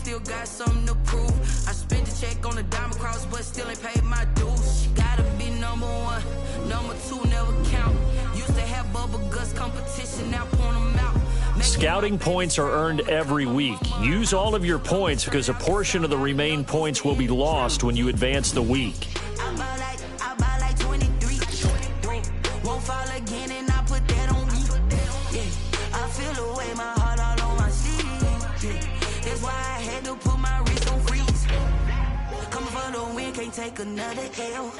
still got something to prove. I spent the check on the diamond cross, but still ain't paid my dues. Gotta be number one, number two never count. Used to have bubble guts competition, now point them out. Scouting points are earned every week. Use all of your points because a portion of the remaining points will be lost when you advance the week. I buy like 23. Won't fall again and I put that on me. Yeah, I feel the way my heart all on my sleeve. Yeah, that's why I had to put my wrist on freeze. Coming for the win, can't take another L.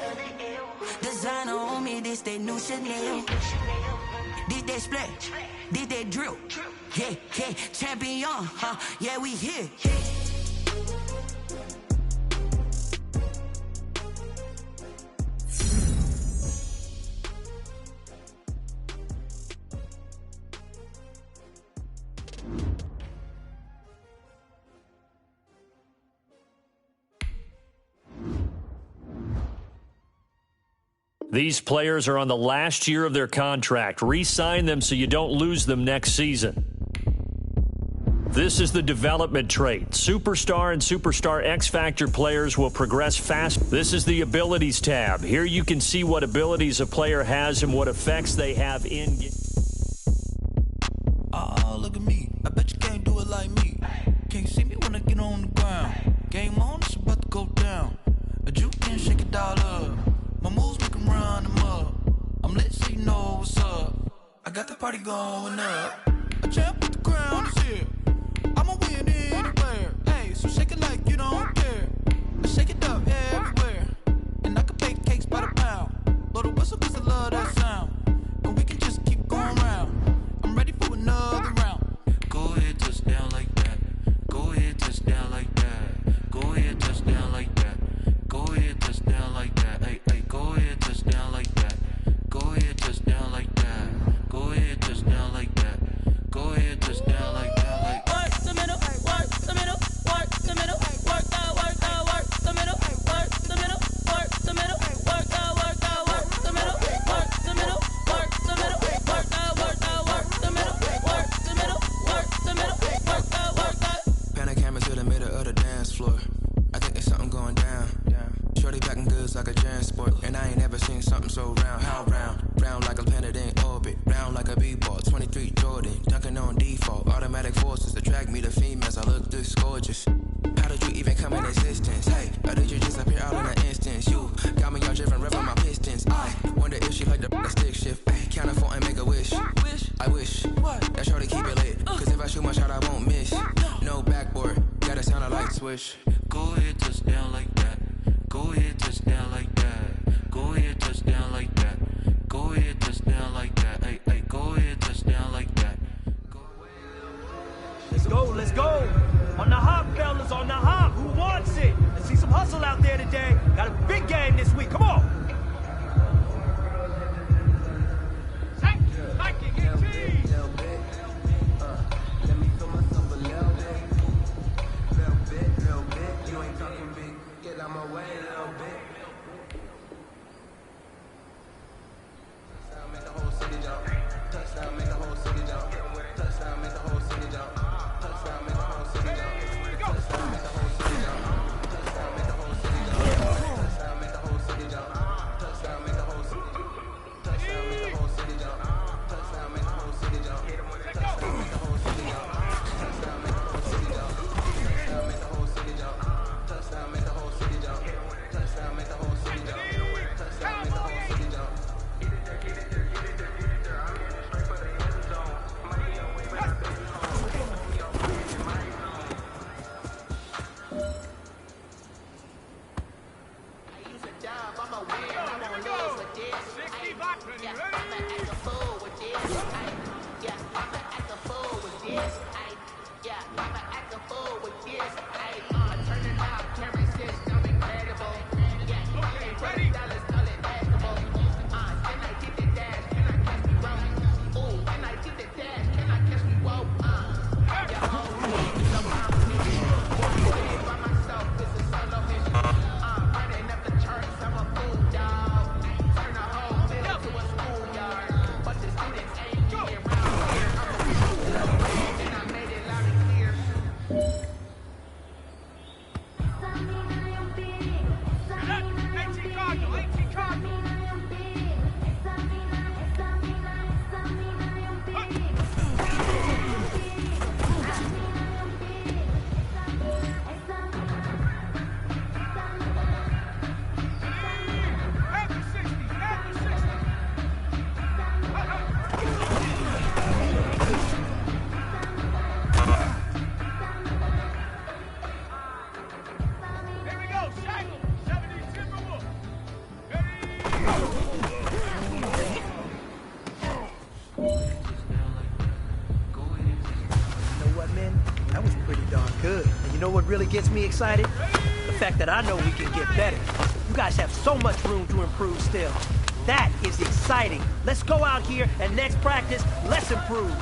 Designer on me, this that new Chanel. Did that splash, did that drill. Yeah, yeah, champion, huh? Yeah, we here. These players are on the last year of their contract. Re-sign them so you don't lose them next season. This is the development trait. Superstar and Superstar X-Factor players will progress fast. This is the abilities tab. Here you can see what abilities a player has and what effects they have in. Oh, look at me. I bet you can't do it like me. Can't see me when I get on the ground. Game on, it's about to go down. A juke can shake it all up. My moves make them run them up. I'm lit so you know what's up. I got the party going up. A champ with the crown is here. I'ma win anywhere. Hey, so shake it like you don't care. I shake it up everywhere. And I can bake cakes by the pound. Blow the whistle cause I love that sound. And we can just keep going round. I'm ready for another round. Go ahead, touch down like that. Go ahead, touch down like that. Go ahead, touch down like that. Go ahead, touch down like that. Hey, hey, go ahead, touch down like that. Go ahead, touch down like that. Go ahead, touch down like that. Go ahead, touch down like that. Like work the middle, work the middle, work the middle, work the middle, work the middle, work the middle, work the middle, work the middle, work the middle, work the middle, work the middle, work the middle, work the. Pan the camera to the middle of the dance floor. I think there's something going down. Shorty packing goods like a transport, and I ain't never seen something so round. How round? Round like a planet in orbit, round like a b-ball. 23 Jordan, dunking on default. Automatic forces attract me to females. I look this gorgeous. How did you even come in existence? Hey, or did you just appear out in an instance? You got me all driven, revving my pistons. I wonder if she like the stick shift. Hey, count it for and make a wish. I wish that shorty keep it lit. Cause if I shoot my shot, I won't miss. No backboard, gotta sound a light switch. Go ahead, touch down like that. Go ahead, touch down like that. Go ahead, touch down like that. Go ahead, touch down like that. Hey, hey, go ahead, touch down like that. Let's go, let's go. On the hop, fellas, on the hop. Who wants it? Let's see some hustle out there today. Got a big game this week. Come on. Touchdown, make the whole city jump. Touchdown, make the whole city jump. Touchdown, make the whole city what really gets me excited? The fact that I know we can get better. You guys have so much room to improve still. That is exciting. Let's go out here and next practice, let's improve.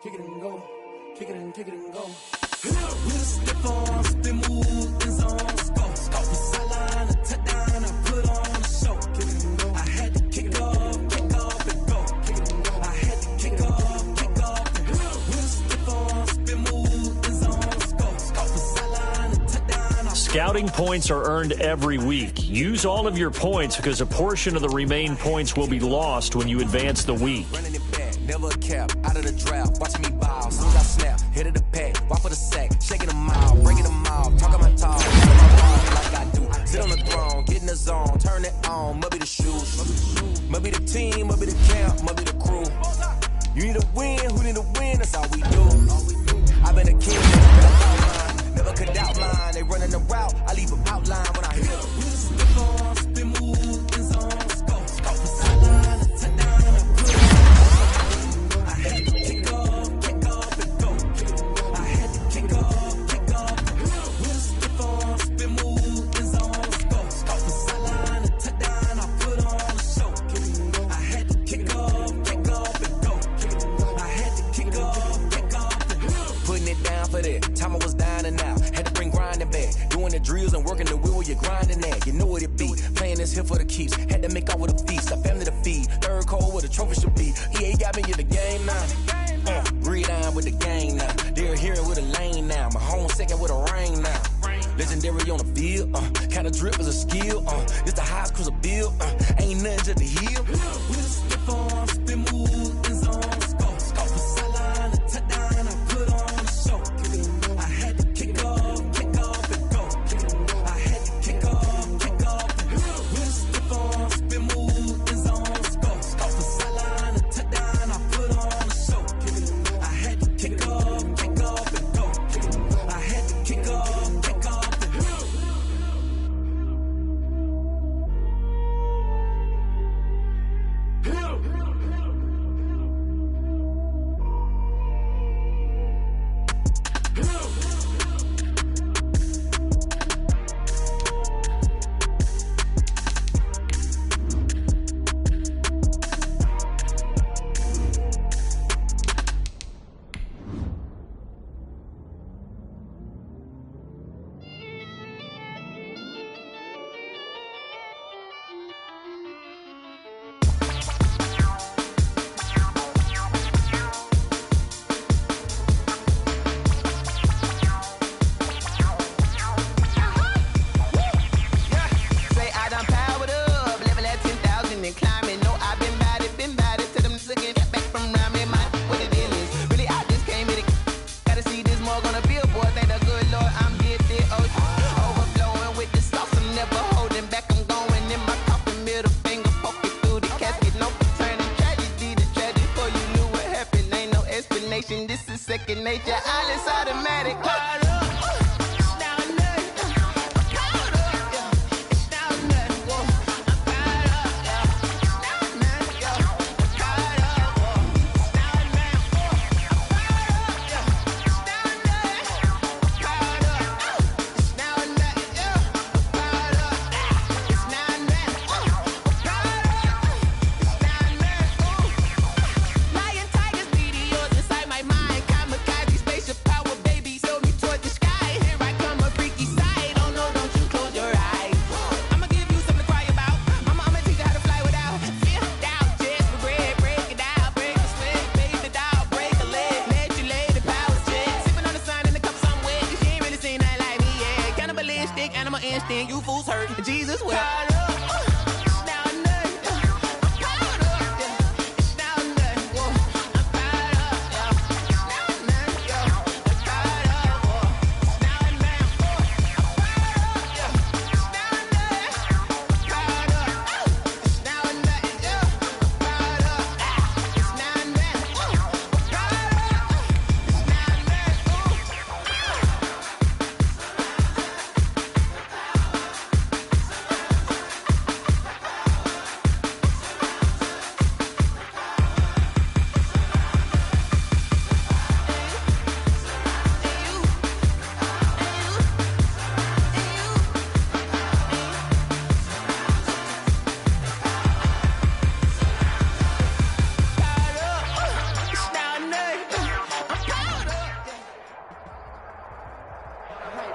Kick it and go, kick it and go. Scouting points are earned every week. Use all of your points because a portion of the remaining points will be lost when you advance the week. Running it back, never a cap, out of the draft, watching me bow. Soon as I snap, hit of the pack, walk for the sack, shaking them out, breaking them out, talking my talk, like I do. Sit on the throne, get in the zone, turn it on, must be the shoes, must be the team, must be the camp, must be the crew. You need a win, who need a win, that's all we do. I've been a king, never could doubt mine. They running the route, I leave them outline when I hit them. Spin move, in zone, scope the sideline, and touchdown, and put it. I had to kick off, and go. I had to kick off, and spin move, in zone, scope the sideline, and touchdown, I put on a show. I had to kick off, and go. I had to kick off, and go. Putting it down for that, time I was down and out. Had to bring grinding back, doing the drills and working the wheel where you're grinding at. You know what it be, playing this here for the keeps. Had to make off with a feast, a family to feed. Third cold where the trophy should be. EA got me in the game now. Breathe on with the game now. Hearing with a lane now. My home second with a ring now. Legendary on the field, kinda drip is a skill, it's the highest cruiser bill, ain't nothing just to heal. We just slip on, spin move, in zone, scope for sideline, a touchdown, I put on the show. I had to kick off and go. I had to kick off and go. We just slip on, spin move, in zone, scope for sideline, a touchdown, I put on the show. I had to kick off and go. I had to kick off. This is second nature, all is automatic. You fools hurt, Jesus will.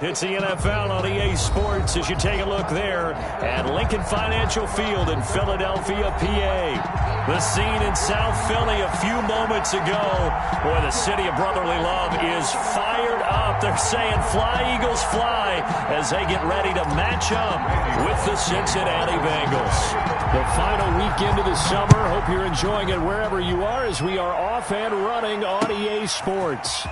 It's the NFL on EA Sports as you take a look there at Lincoln Financial Field in Philadelphia, PA. The scene in South Philly a few moments ago. Boy, the city of brotherly love is fired up. They're saying fly, Eagles, fly, as they get ready to match up with the Cincinnati Bengals. The final weekend of the summer. Hope you're enjoying it wherever you are as we are off and running on EA Sports.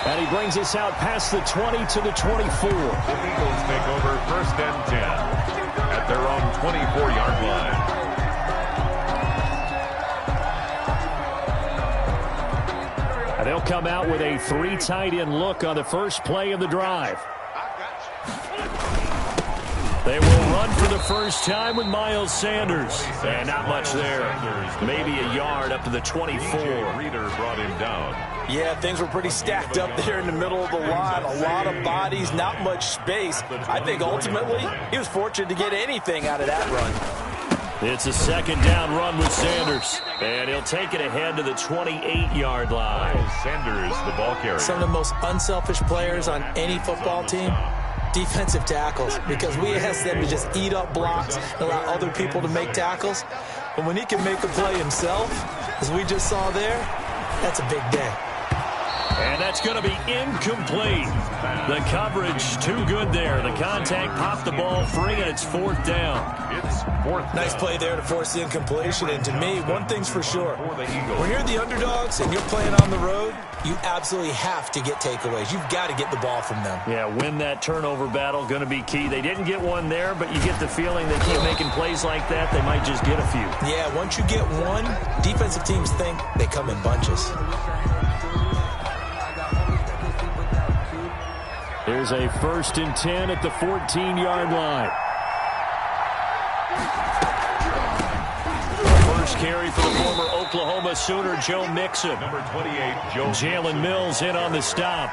And he brings us out past the 20 to the 24. The Eagles take over 1st and 10 at their own 24-yard line. And they'll come out with a 3 tight end look on the first play of the drive. They will run for the first time with Miles Sanders. And not much there. Maybe a yard up to the 24. Reader brought him down. Yeah, things were pretty stacked up there in the middle of the line. A lot of bodies, not much space. I think ultimately he was fortunate to get anything out of that run. It's a 2nd down run with Sanders. And he'll take it ahead to the 28-yard line. Sanders, the ball carrier. Some of the most unselfish players on any football team, defensive tackles, because we ask them to just eat up blocks and allow other people to make tackles. But when he can make a play himself, as we just saw there, that's a big day. And that's going to be incomplete. The coverage too good there. The contact popped the ball free, and it's fourth down. It's fourth down. Nice play there to force the incompletion. And to me, one thing's for sure. When you're the underdogs and you're playing on the road, you absolutely have to get takeaways. You've got to get the ball from them. Yeah, win that turnover battle, going to be key. They didn't get one there, but you get the feeling they keep making plays like that, they might just get a few. Yeah, once you get one, defensive teams think they come in bunches. Here's a 1st and 10 at the 14-yard line. First carry for the former Oklahoma Sooner, Joe Mixon. Number 28, Joe. Jalen Mills in on the stop.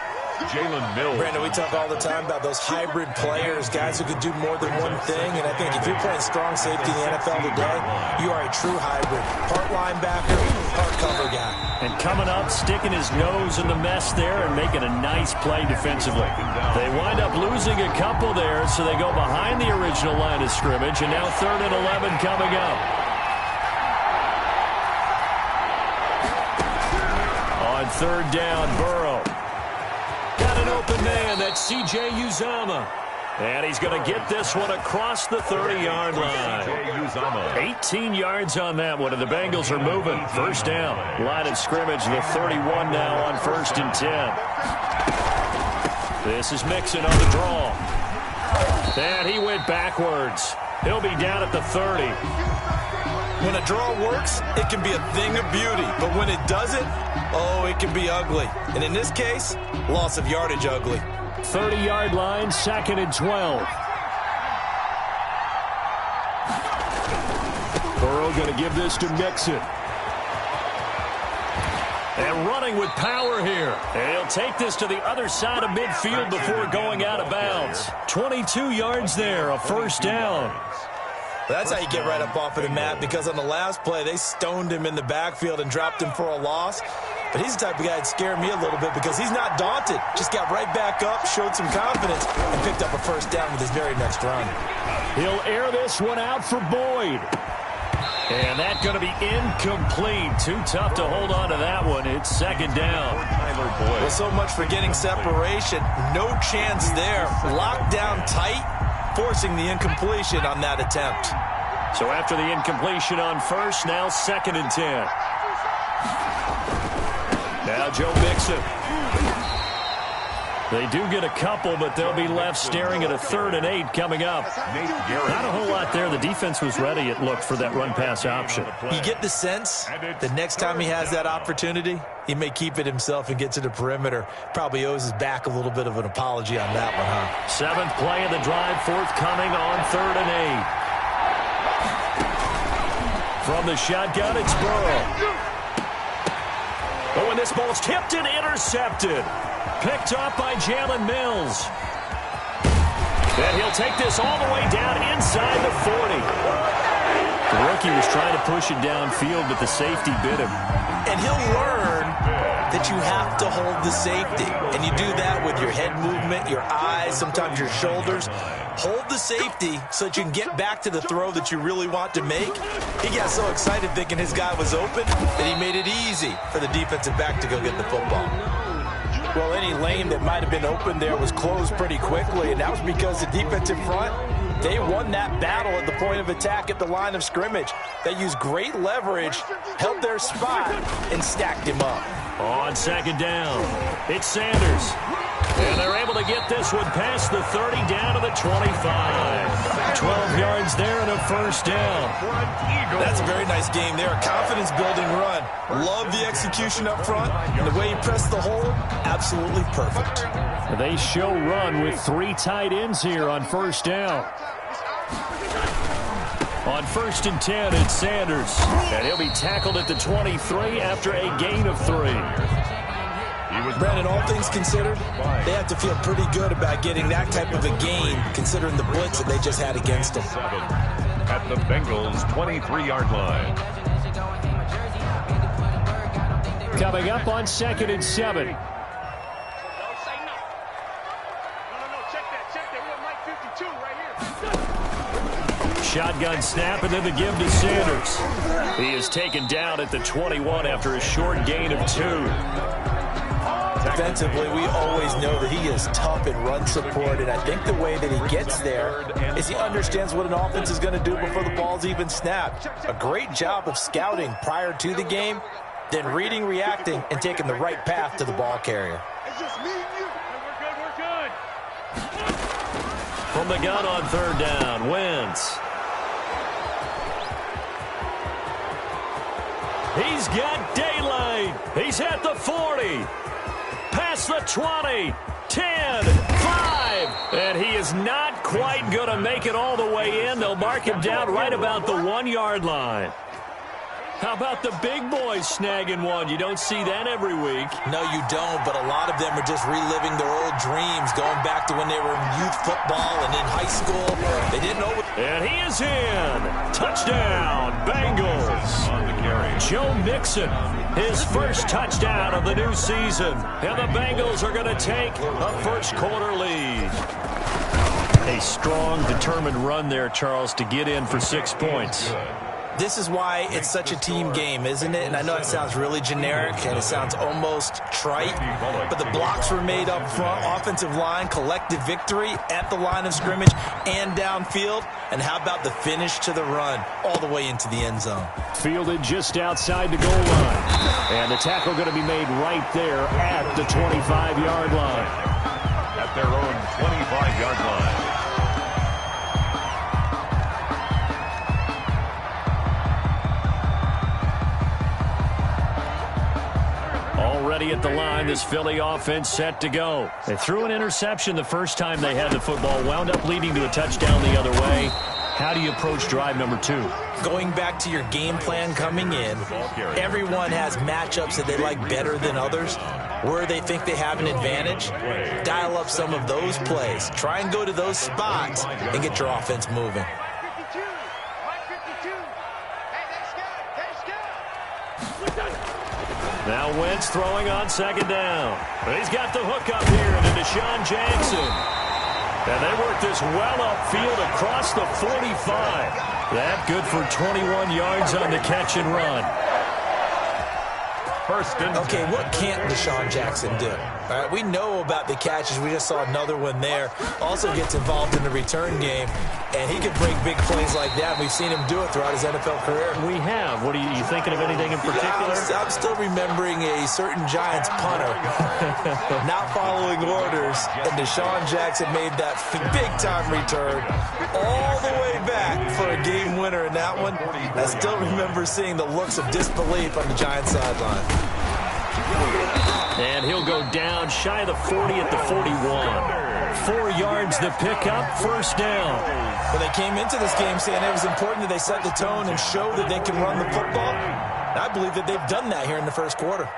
Jalen Mills. Brandon, we talk all the time about those hybrid players, guys who could do more than one thing. And I think if you're playing strong safety in the NFL today, you are a true hybrid. Part linebacker, part cover guy. And coming up, sticking his nose in the mess there and making a nice play defensively. They wind up losing a couple there, so they go behind the original line of scrimmage. And now 3rd and 11 coming up. On 3rd down, Burrow. Got an open man. That's C.J. Uzomah. And he's going to get this one across the 30-yard line. 18 yards on that one, and the Bengals are moving. First down. Line of scrimmage, the 31 now on 1st and 10. This is Mixon on the draw. And he went backwards. He'll be down at the 30. When a draw works, it can be a thing of beauty. But when it doesn't, oh, it can be ugly. And in this case, loss of yardage ugly. 30-yard line, 2nd and 12. Burrow going to give this to Mixon. And running with power here. And he'll take this to the other side of midfield before going out of bounds. 22 yards there, a 1st down. That's how you get right up off of the mat, because on the last play, they stoned him in the backfield and dropped him for a loss. But he's the type of guy that scared me a little bit because he's not daunted. Just got right back up, showed some confidence, and picked up a 1st down with his very next run. He'll air this one out for Boyd. And that's going to be incomplete. Too tough to hold on to that one. It's 2nd down. Tyler Boyd. Well, so much for getting separation. No chance there. Locked down tight, forcing the incompletion on that attempt. So after the incompletion on 1st, now 2nd and 10. Now Joe Mixon. They do get a couple, but they'll be left staring at a 3rd and 8 coming up. Not a whole lot there. The defense was ready, it looked, for that run-pass option. You get the sense the next time he has that opportunity, he may keep it himself and get to the perimeter. Probably owes his back a little bit of an apology on that one, huh? 7th play of the drive, forthcoming on 3rd and 8. From the shotgun, it's Burrow. Oh, and this ball's tipped and intercepted. Picked off by Jalen Mills. And he'll take this all the way down inside the 40. The rookie was trying to push it downfield, but the safety bit him. And he'll learn that you have to hold the safety. And you do that with your head movement, your eyes, sometimes your shoulders. Hold the safety so that you can get back to the throw that you really want to make. He got so excited thinking his guy was open that he made it easy for the defensive back to go get the football. Well, any lane that might have been open there was closed pretty quickly, and that was because the defensive front, they won that battle at the point of attack at the line of scrimmage. They used great leverage, held their spot, and stacked him up. On 2nd down, it's Sanders. And they're able to get this one past the 30 down to the 25. 12 yards there and a 1st down. That's a very nice game there. A confidence-building run. Love the execution up front. And the way he pressed the hole, absolutely perfect. They show run with 3 tight ends here on 1st down. On 1st and 10, it's Sanders. And he'll be tackled at the 23 after a gain of 3. Brandon, all things considered, they have to feel pretty good about getting that type of a gain, considering the blitz that they just had against them. At the Bengals' 23-yard line. Coming up on 2nd and 7. Shotgun snap and then the give to Sanders. He is taken down at the 21 after a short gain of 2. Defensively, we always know that he is tough in run support, and I think the way that he gets there is he understands what an offense is going to do before the ball's even snapped. A great job of scouting prior to the game, then reading, reacting, and taking the right path to the ball carrier. It's just me and you. We're good. From the gun on 3rd down, Wentz. He's got daylight. He's at the 40. Past the 20. 10. 5. And he is not quite going to make it all the way in. They'll mark him down right about the 1-yard line. How about the big boys snagging one? You don't see that every week. No, you don't, but a lot of them are just reliving their old dreams, going back to when they were in youth football and in high school. They didn't know. And he is in. Touchdown, Bengals. On the carry. Joe Mixon, his first touchdown of the new season. And the Bengals are going to take a first-quarter lead. A strong, determined run there, Charles, to get in for 6 points. This is why it's such a team game, isn't it? And I know it sounds really generic and it sounds almost trite, but the blocks were made up front, offensive line, collective victory at the line of scrimmage and downfield. And how about the finish to the run all the way into the end zone? Fielded just outside the goal line. And the tackle going to be made right there at the 25-yard line. At their own 25-yard line. Already at the line, this Philly offense set to go. They threw an interception the first time they had the football, wound up leading to a touchdown the other way. How do you approach drive number 2? Going back to your game plan coming in, everyone has matchups that they like better than others, where they think they have an advantage. Dial up some of those plays. Try and go to those spots and get your offense moving. Now Wentz throwing on 2nd down. He's got the hook up here to Deshaun Jackson. And they work this well upfield across the 45. That good for 21 yards on the catch and run. Okay, what can't Deshaun Jackson do? All right, we know about the catches. We just saw another one there. Also gets involved in the return game, and he can break big plays like that. We've seen him do it throughout his NFL career. We have. What are you thinking of anything in particular? I'm still remembering a certain Giants punter not following orders, and Deshaun Jackson made that big-time return all the way back for a game winner in that one. I still remember seeing the looks of disbelief on the Giants sideline. And he'll go down shy of the 40 at the 41. 4 yards the pickup, 1st down. Well, they came into this game saying it was important that they set the tone and show that they can run the football. And I believe that they've done that here in the first quarter.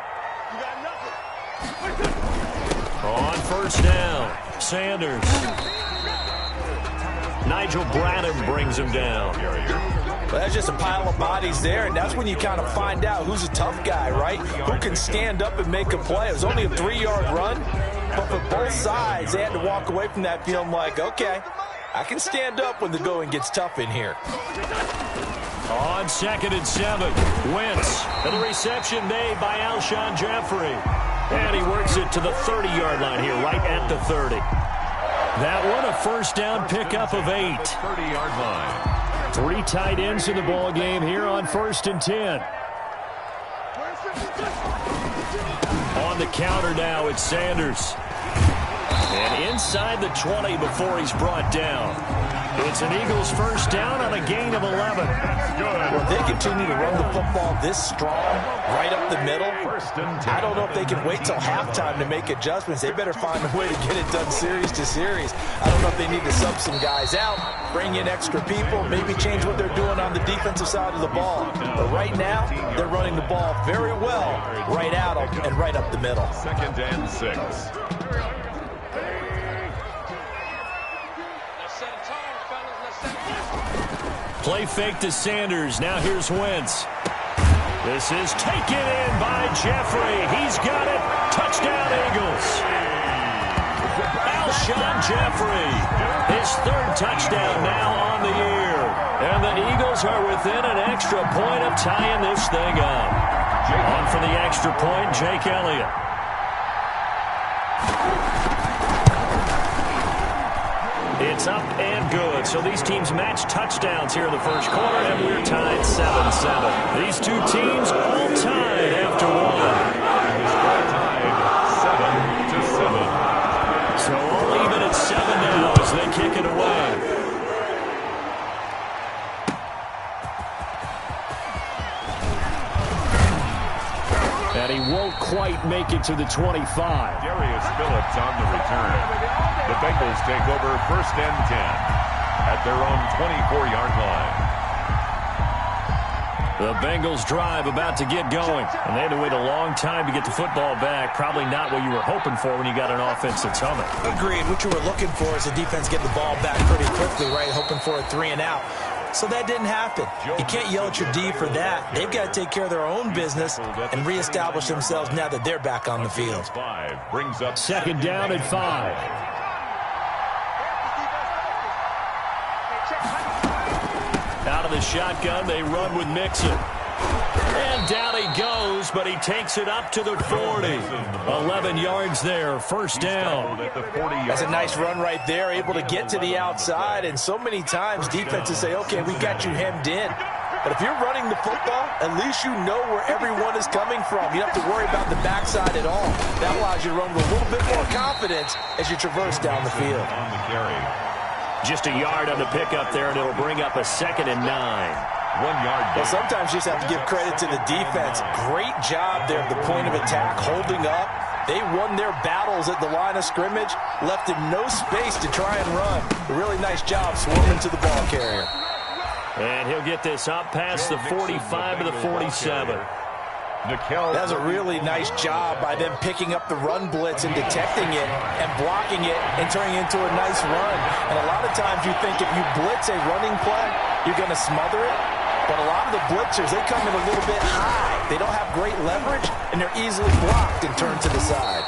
On 1st down, Sanders. Nigel Bradham brings him down. Well, that's just a pile of bodies there, and that's when you kind of find out who's a tough guy, right? Who can stand up and make a play. It was only a 3-yard run, but for both sides, they had to walk away from that feeling like, okay, I can stand up when the going gets tough in here. On 2nd and 7, Wentz, and the reception made by Alshon Jeffrey. And he works it to the 30-yard line here, right at the 30. That one a 1st down pickup of 8. 30-yard line. 3 tight ends in the ball game here on 1st and 10. On the counter now, it's Sanders. And inside the 20 before he's brought down. It's an Eagles 1st down on a gain of 11. Well, they continue to run the football this strong, right up the middle. I don't know if they can wait till halftime to make adjustments. They better find a way to get it done series to series. I don't know if they need to sub some guys out, bring in extra people, maybe change what they're doing on the defensive side of the ball. But right now, they're running the ball very well, right out and right up the middle. 2nd and 6. Play fake to Sanders. Now here's Wentz. This is taken in by Jeffrey. He's got it. Touchdown, Eagles. Alshon Jeffrey. His 3rd touchdown now on the year. Bengals are within an extra point of tying this thing up. On for the extra point, Jake Elliott. It's up and good. So these teams match touchdowns here in the first quarter, and we're tied 7-7. These two teams all tied after one. Tied 7-7. So all even at 7 now as they kick it away. And he won't quite make it to the 25. Darius Phillips on the return. The Bengals take over 1st and 10 at their own 24-yard line. The Bengals drive about to get going. And they had to wait a long time to get the football back. Probably not what you were hoping for when you got an offense that's humming. Agreed. What you were looking for is the defense getting the ball back pretty quickly, right? Hoping for a 3-and-out. So that didn't happen. You can't yell at your D for that. They've got to take care of their own business and reestablish themselves now that they're back on the field. 5 brings up 2nd down and 5. Out of the shotgun, they run with Mixon. And down he goes, but he takes it up to the 40. 11 yards there, 1st down. That's a nice run right there, able to get to the outside. And so many times defenses say, okay, we got you hemmed in. But if you're running the football, at least you know where everyone is coming from. You don't have to worry about the backside at all. That allows you to run with a little bit more confidence as you traverse down the field. On the carry. Just a yard on the pickup there, and it'll bring up a 2nd and 9. 1 yard gain. Well, sometimes you just have to give credit to the defense. Great job there at the point of attack, holding up. They won their battles at the line of scrimmage, left him no space to try and run. A really nice job swarming to the ball carrier. And he'll get this up past the 45 to the 47. That was a really nice job by them picking up the run blitz and detecting it and blocking it and turning it into a nice run. And a lot of times you think if you blitz a running play, you're going to smother it. But a lot of the blitzers, they come in a little bit high. They don't have great leverage, and they're easily blocked and turned to the side.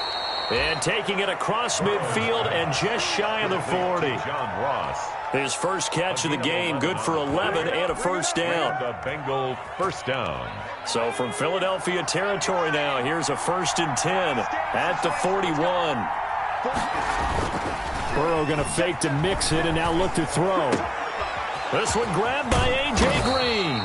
And taking it across midfield and just shy of the 40. John Ross. His first catch of the game, good for 11 and a 1st down. The Bengal 1st down. So from Philadelphia territory now, here's a 1st and 10 at the 41. Burrow going to fake to mix it and now look to throw. This one grabbed by A.J. Green.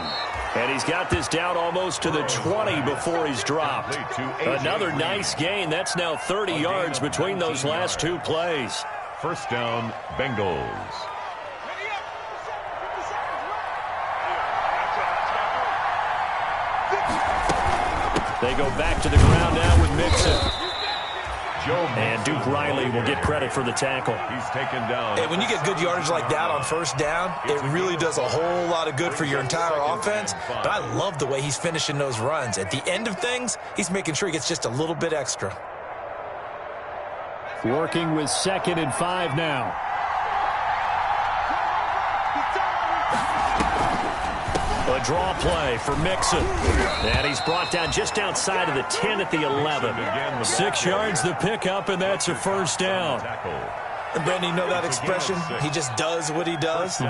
And he's got this down almost to the 20 before he's dropped. Another nice gain. That's now 30 yards between those last 2 plays. 1st down, Bengals. They go back to the ground now with Mixon. And Duke Riley will get credit for the tackle. He's taken down. And when you get good yardage like that on 1st down, it really does a whole lot of good for your entire offense. But I love the way he's finishing those runs. At the end of things, he's making sure he gets just a little bit extra. Working with 2nd and 5 now. A draw play for Mixon. And he's brought down just outside of the 10 at the 11. 6 yards the pickup, and that's a 1st down. And Brandon, you know that expression? He just does what he does.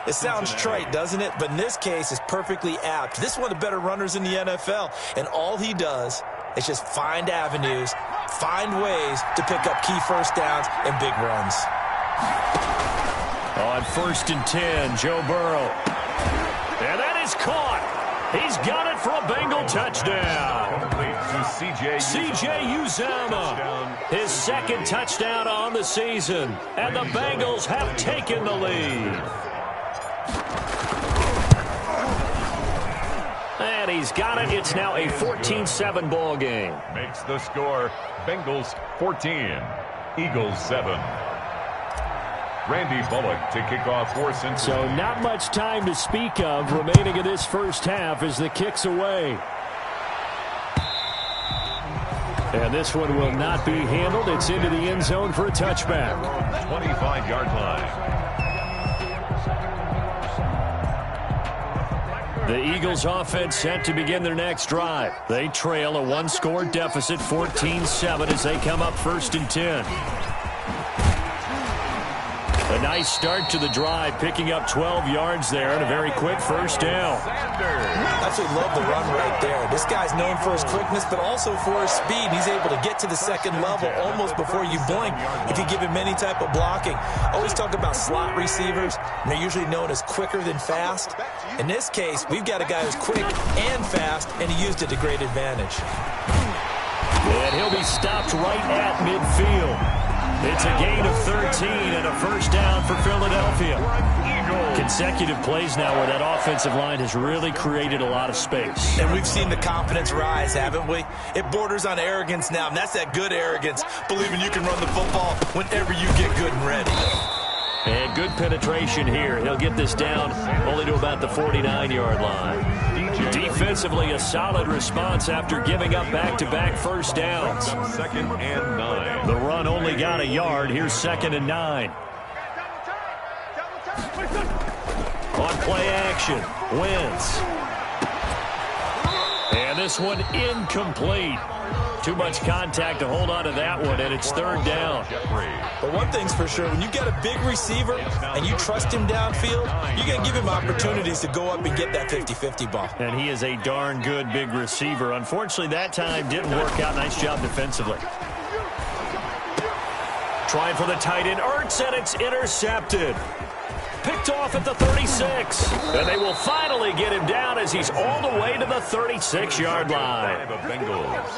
It sounds trite, doesn't it? But in this case, it's perfectly apt. This is one of the better runners in the NFL. And all he does is just find avenues, find ways to pick up key 1st downs and big runs. On 1st and 10, Joe Burrow. And that is caught. He's got it for a Bengal touchdown. C.J. Uzomah, his 2nd touchdown on the season. And the Bengals have taken the lead. And he's got it. It's now a 14-7 ball game. Makes the score Bengals 14, Eagles 7. Randy Bullock to kick off for Cincinnati. So not much time to speak of remaining in this first half as the kick's away. And this one will not be handled. It's into the end zone for a touchback. 25-yard line. The Eagles offense set to begin their next drive. They trail a 1-score deficit, 14-7, as they come up 1st and 10. A nice start to the drive, picking up 12 yards there and a very quick first down. Absolutely love the run right there. This guy's known for his quickness, but also for his speed. He's able to get to the second level almost before you blink if you give him any type of blocking. Always talk about slot receivers, and they're usually known as quicker than fast. In this case, we've got a guy who's quick and fast, and he used it to great advantage. And he'll be stopped right at midfield. It's a gain of 13 and a first down for Philadelphia. Consecutive plays now where that offensive line has really created a lot of space. And we've seen the confidence rise, haven't we? It borders on arrogance now, and that's that good arrogance, believing you can run the football whenever you get good and ready. And good penetration here. He'll get this down only to about the 49-yard line. Defensively, a solid response after giving up back-to-back first downs. 2nd and 9. The run only got a yard. Here's 2nd and 9. On play action, Wentz. And this one incomplete. Too much contact to hold on to that one, and it's 3rd down. But one thing's for sure, when you've got a big receiver and you trust him downfield, you're going to give him opportunities to go up and get that 50-50 ball. And he is a darn good big receiver. Unfortunately, that time didn't work out. Nice job defensively. Trying for the tight end, Ertz, and it's intercepted. Picked off at the 36. And they will finally get him down as he's all the way to the 36-yard line.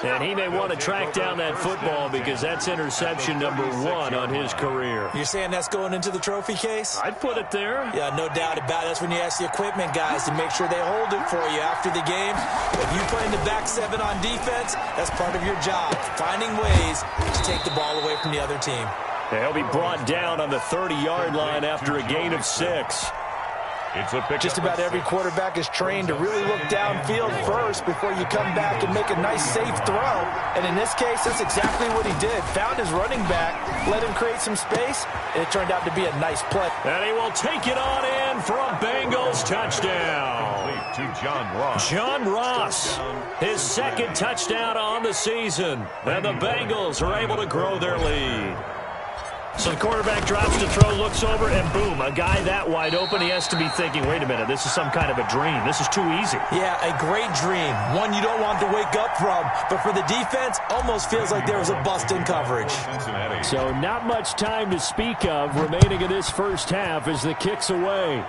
And he may want to track down that football because that's interception number 1 on his career. You're saying that's going into the trophy case? I'd put it there. Yeah, no doubt about it. That's when you ask the equipment guys to make sure they hold it for you after the game. If you play in the back 7 on defense, that's part of your job, finding ways to take the ball away from the other team. He'll be brought down on the 30-yard line after a gain of 6. Just about every quarterback is trained to really look downfield first before you come back and make a nice, safe throw. And in this case, that's exactly what he did. Found his running back, let him create some space, and it turned out to be a nice play. And he will take it on in for a Bengals touchdown. To John Ross. John Ross, his 2nd touchdown on the season. And the Bengals are able to grow their lead. So the quarterback drops to throw, looks over, and boom, a guy that wide open, he has to be thinking, wait a minute, this is some kind of a dream. This is too easy. Yeah, a great dream. One you don't want to wake up from. But for the defense, almost feels like there was a bust in coverage. So not much time to speak of remaining in this first half as the kick's away.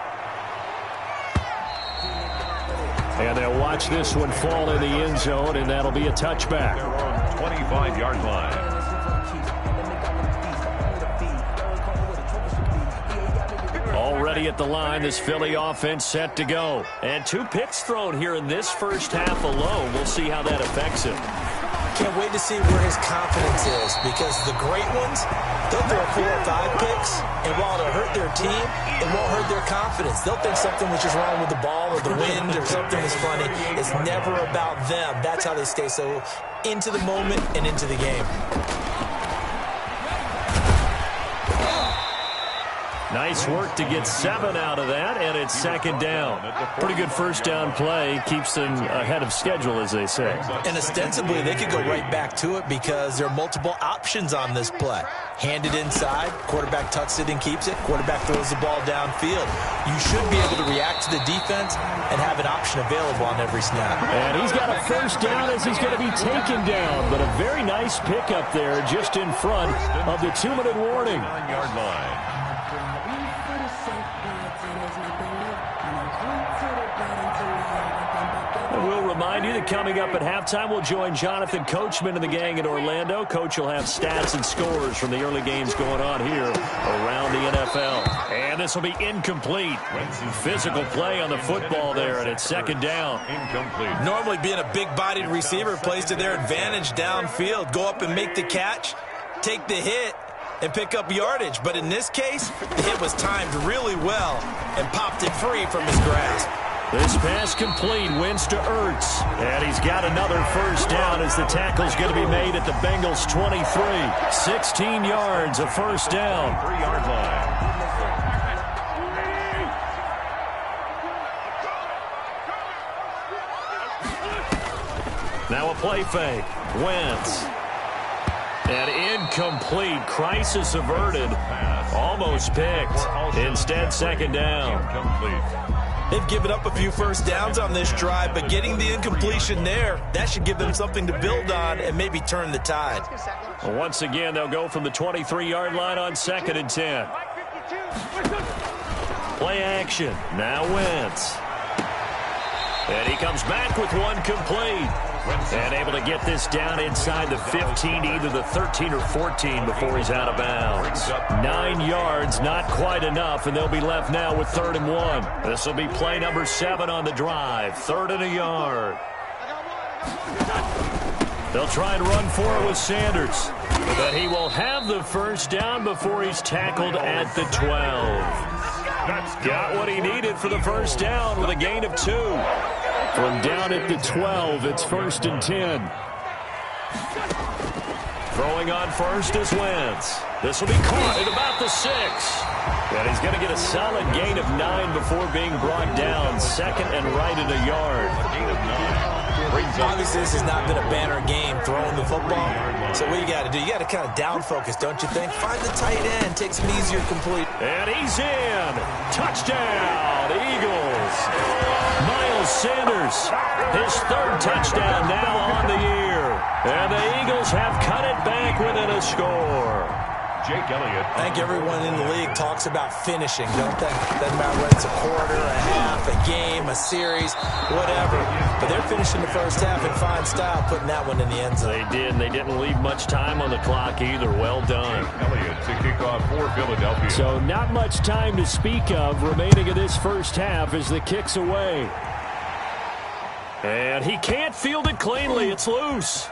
And they'll watch this one fall in the end zone, and that'll be a touchback. 25-yard line. Already at the line, this Philly offense set to go. And 2 picks thrown here in this first half alone. We'll see how that affects him. Can't wait to see where his confidence is, because the great ones, they'll throw 4 or 5 picks, and while it'll hurt their team, it won't hurt their confidence. They'll think something was just wrong with the ball or the wind or something was funny. It's never about them. That's how they stay so into the moment and into the game. Nice work to get 7 out of that, and it's 2nd down. Pretty good first down play. Keeps them ahead of schedule, as they say. And ostensibly, they could go right back to it because there are multiple options on this play. Hand it inside, quarterback tucks it and keeps it, quarterback throws the ball downfield. You should be able to react to the defense and have an option available on every snap. And he's got a first down as he's going to be taken down, but a very nice pickup there just in front of the 2-minute warning. 9-yard line. We'll remind you that coming up at halftime, we'll join Jonathan Coachman and the gang in Orlando. Coach will have stats and scores from the early games going on here around the NFL. And this will be incomplete. Physical play on the football there, and it's 2nd down. Incomplete. Normally being a big-bodied receiver plays to their advantage downfield. Go up and make the catch, take the hit, and pick up yardage. But in this case, the hit was timed really well and popped it free from his grasp. This pass complete, Wentz to Ertz. And he's got another first down as the tackle's going to be made at the Bengals 23. 16 yards, a first down. 3-yard line. Now a play fake. Wentz. And incomplete. Crisis averted. Almost picked. Instead, second down. They've given up a few first downs on this drive, but getting the incompletion there, that should give them something to build on and maybe turn the tide. Once again, they'll go from the 23-yard line on 2nd and 10. Play action. Now Wentz. And he comes back with one complete. And able to get this down inside the 15, either the 13 or 14 before he's out of bounds. 9 yards, not quite enough, and they'll be left now with 3rd and 1. This will be play number 7 on the drive. 3rd and a yard. They'll try and run for it with Sanders. But he will have the first down before he's tackled at the 12. Got what he needed for the first down with a gain of 2. From down at the 12, it's 1st and 10. Throwing on first is Wentz. This will be caught at about the 6. And he's going to get a solid gain of 9 before being brought down. 2nd and right at a yard. A gain of 9. Obviously, this has not been a banner game throwing the football. So what you got to do, you got to kind of down focus, don't you think? Find the tight end, take some easier complete. And he's in. Touchdown, Eagles. Miles Sanders, his 3rd touchdown now on the year. And the Eagles have cut it back within a score. Jake Elliott. I think everyone in the league talks about finishing, don't they? Doesn't matter whether it's a quarter, a half, a game, a series, whatever. But they're finishing the first half in fine style, putting that one in the end zone. They did, and they didn't leave much time on the clock either. Well done. Jake Elliott to kick off for Philadelphia. So not much time to speak of remaining in this first half as the kick's away. And he can't field it cleanly. It's loose.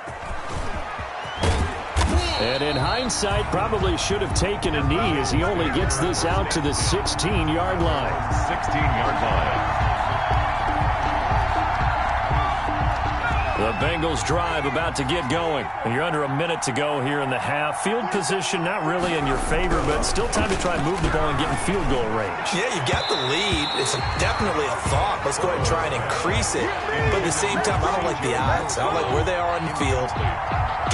And in hindsight, probably should have taken a knee as he only gets this out to the 16-yard line. 16-yard line. The Bengals drive about to get going. And you're under a minute to go here in the half. Field position not really in your favor, but still time to try and move the ball and get in field goal range. Yeah, you got the lead. It's definitely a thought. Let's go ahead and try and increase it. But at the same time, I don't like the odds. I don't like where they are on the field.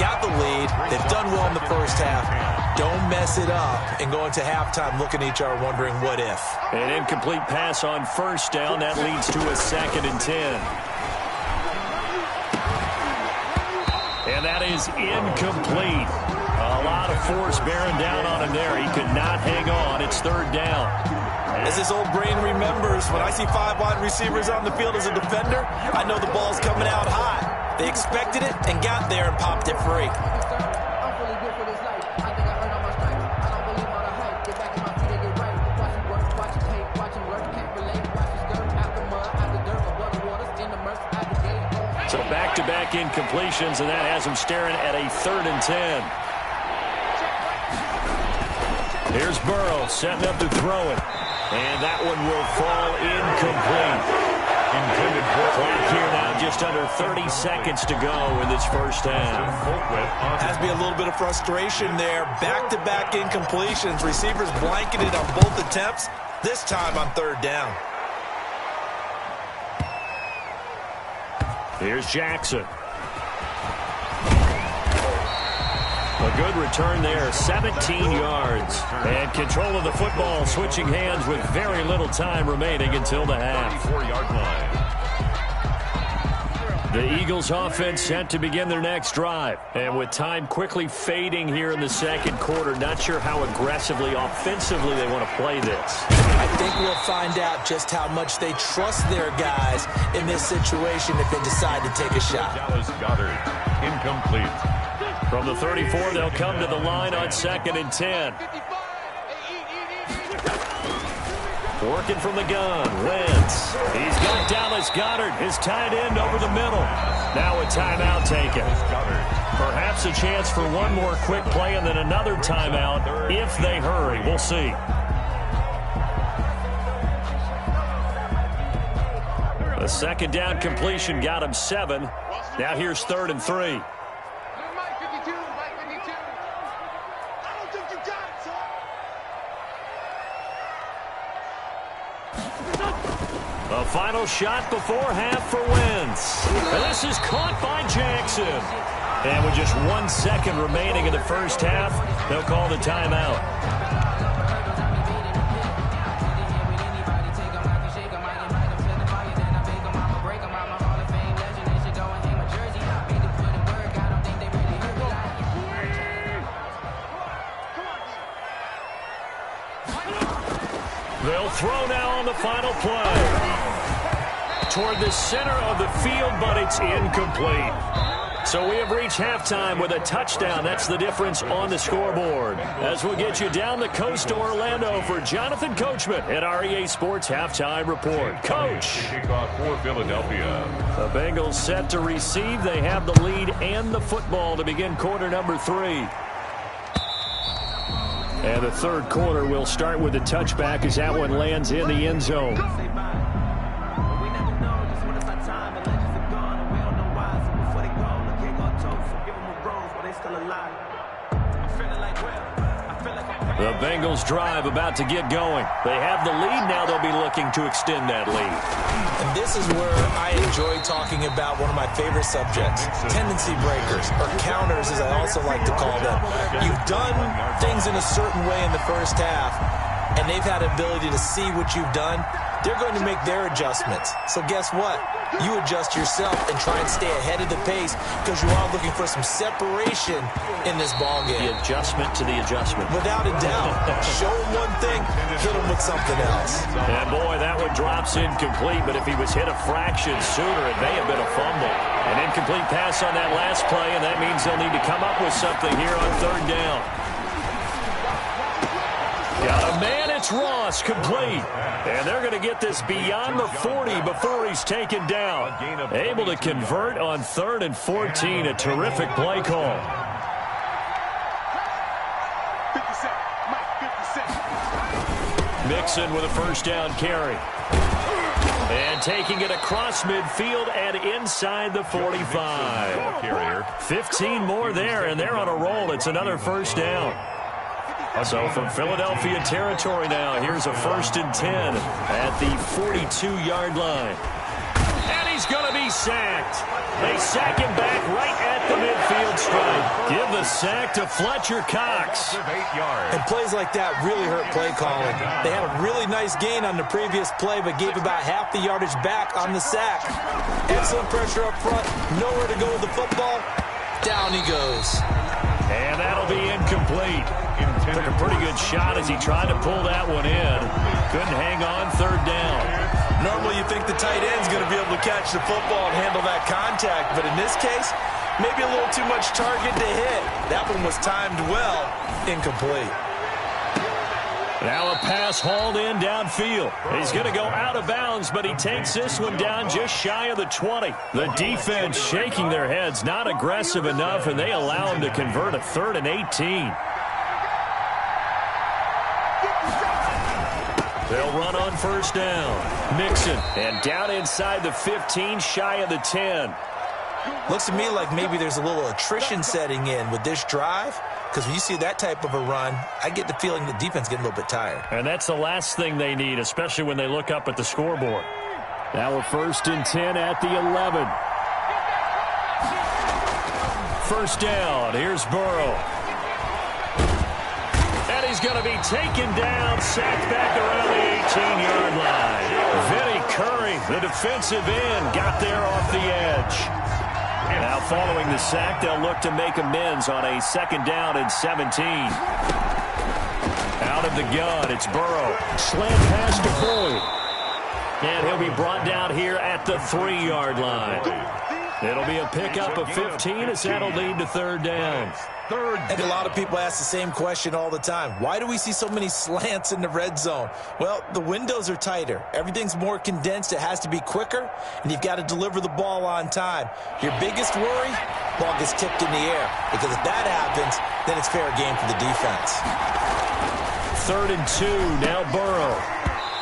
Got the lead. They've done well in the first half. Don't mess it up and go into halftime looking at each other wondering what if. An incomplete pass on first down. That leads to a 2nd and 10. And that is incomplete. A lot of force bearing down on him there. He could not hang on. It's 3rd down. As his old brain remembers, when I see 5 wide receivers on the field as a defender, I know the ball's coming out hot. They expected it and got there and popped it free. So back-to-back incompletions, and that has him staring at a 3rd and 10. Here's Burrow setting up to throw it. And that one will fall incomplete. Clock here now, just under 30 seconds to go in this first half. Has to be a little bit of frustration there. Back-to-back incompletions. Receivers blanketed on both attempts, this time on 3rd down. Here's Jackson. A good return there, 17 yards. And control of the football, switching hands with very little time remaining until the half. 34-yard line. The Eagles offense set to begin their next drive. And with time quickly fading here in the second quarter, not sure how aggressively, offensively they want to play this. I think we'll find out just how much they trust their guys in this situation if they decide to take a shot. Dallas Goedert, incomplete. From the 34, they'll come to the line on 2nd and 10. Working from the gun, Wentz. He's got Dallas Goedert, his tight end, over the middle. Now a timeout taken. Perhaps a chance for one more quick play and then another timeout if they hurry. We'll see. A 2nd down completion got him 7. Now here's 3rd and 3. A final shot before half for Wentz. And this is caught by Jackson. And with just 1 second remaining in the first half, they'll call the timeout. They'll throw now on the final play. Toward the center of the field, but it's incomplete. So we have reached halftime with a touchdown. That's the difference on the scoreboard. As we'll get you down the coast to Orlando for Jonathan Coachman at our EA Sports Halftime Report. Coach. Kickoff for Philadelphia. The Bengals set to receive. They have the lead and the football to begin quarter number 3. And the third quarter will start with a touchback as that one lands in the end zone. The Bengals drive about to get going. They have the lead. Now they'll be looking to extend that lead. And this is where I enjoy talking about one of my favorite subjects, tendency breakers, or counters as I also like to call them. You've done things in a certain way in the first half, and they've had the ability to see what you've done. They're going to make their adjustments. So guess what? You adjust yourself and try and stay ahead of the pace because you are looking for some separation in this ball game. The adjustment to the adjustment. Without a doubt. Show them one thing, hit them with something else. And boy, that one drops incomplete, but if he was hit a fraction sooner, it may have been a fumble. An incomplete pass on that last play, and that means they'll need to come up with something here on third down. Got a man, it's Ross, complete. And they're going to get this beyond the 40 before he's taken down. Able to convert on 3rd and 14, a terrific play call. Mixon with a first down carry. And taking it across midfield and inside the 45. 15 more there, and they're on a roll. It's another first down. So from Philadelphia territory now, here's a 1st and 10 at the 42-yard line. And he's going to be sacked. They sack him back right at the midfield stripe. Give the sack to Fletcher Cox. And plays like that really hurt play calling. They had a really nice gain on the previous play, but gave about half the yardage back on the sack. Excellent pressure up front. Nowhere to go with the football. Down he goes. And that'll be incomplete. Took a pretty good shot as he tried to pull that one in. Couldn't hang on, 3rd down. Normally you think the tight end's going to be able to catch the football and handle that contact, but in this case, maybe a little too much target to hit. That one was timed well, incomplete. Now a pass hauled in downfield. He's going to go out of bounds, but he takes this one down just shy of the 20. The defense shaking their heads, not aggressive enough, and they allow him to convert a 3rd and 18. They'll run on first down. Mixon, and down inside the 15, shy of the 10. Looks to me like maybe there's a little attrition setting in with this drive, because when you see that type of a run, I get the feeling the defense getting a little bit tired. And that's the last thing they need, especially when they look up at the scoreboard. Now a 1st and 10 at the 11. First down, here's Burrow. And he's going to be taken down, sacked back around the 18-yard line. Vinny Curry, the defensive end, got there off the edge. Now following the sack, they'll look to make amends on a 2nd down and 17. Out of the gun, it's Burrow. Slant pass to Boyd. And he'll be brought down here at the 3-yard line. It'll be a pickup of 15 as that'll lead to 3rd down. And a lot of people ask the same question all the time. Why do we see so many slants in the red zone? Well, the windows are tighter. Everything's more condensed. It has to be quicker, and you've got to deliver the ball on time. Your biggest worry, ball gets tipped in the air, because if that happens, then it's fair game for the defense. 3rd and 2, now Burrow.